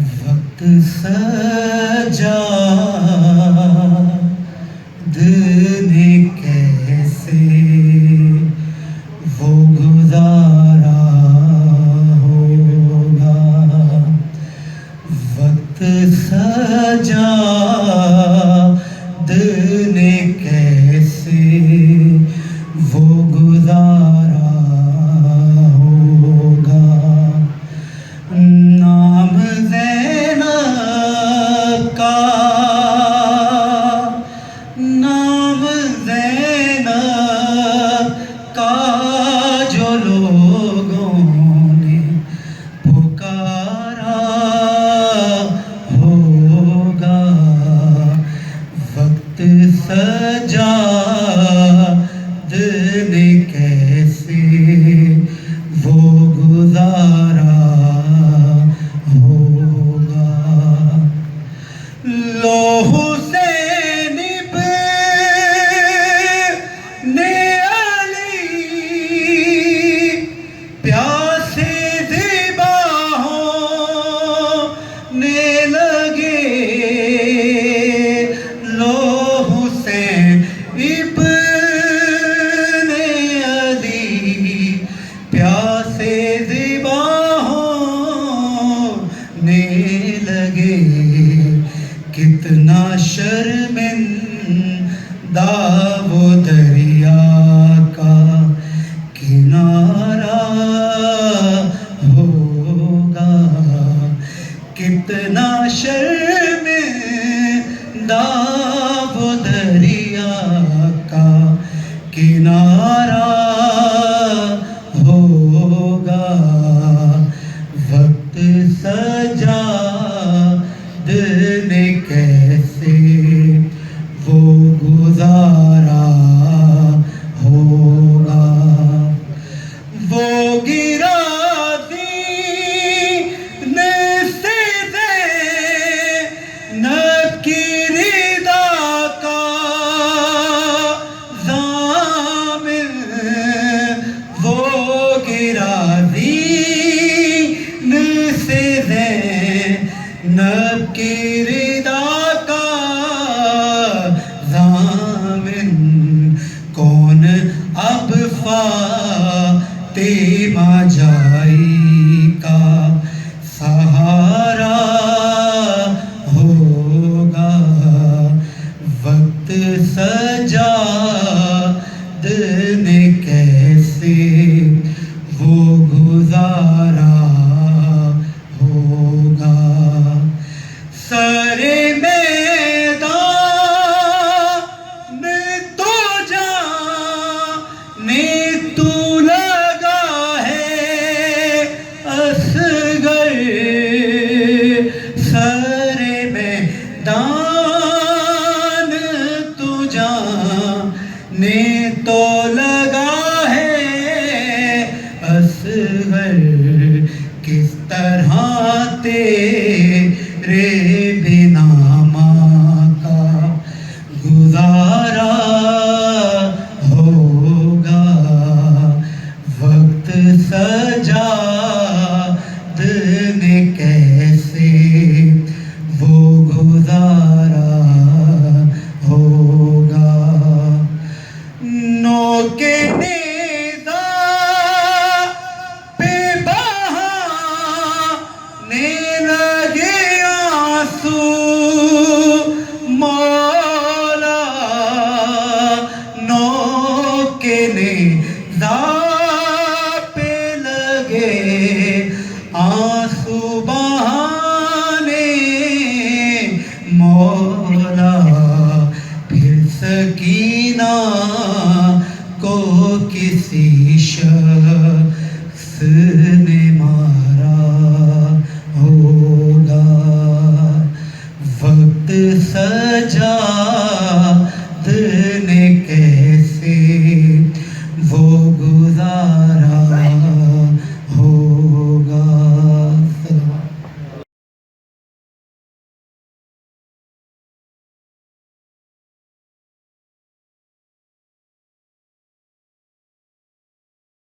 وقت سجاد نے کیسے وہ گزارا ہوگا، وقت سجاد نے کیسے وہ گزارا ہوگا۔ نام زینب کا، نام زینب کا جو لوگوں نے پکارا ہوگا، وقت سجاد نے کیسے وہ گزارا ہوگا۔ لو حسین ابن علی پیاسے ذبح ہونے لگے، لو حسین ابن علی پیاسے ذبح ہونے لگے، کتنا شرمندہ وہ دریا کا کنارہ ہوگا، کتنا شرمندہ وہ دریا کا کنارہ ہوگا، وقت سجاد نے کیسے وہ گزارا ہوگا۔ وہ گرا دین سے زینب کی ردا کا ضامن، وہ گرا دین سے زینب کی ردا کا ضامن، کون اب فاطمہ جائی کا سہارا ہوگا، وقت سجاد نے کیسے وہ گزارا ہوگا۔ سرے میدان تو جانے تو لگا ہے اصغر، سرے میدان تو جانے تو لگا ہے اصغر، کس طرح تیرے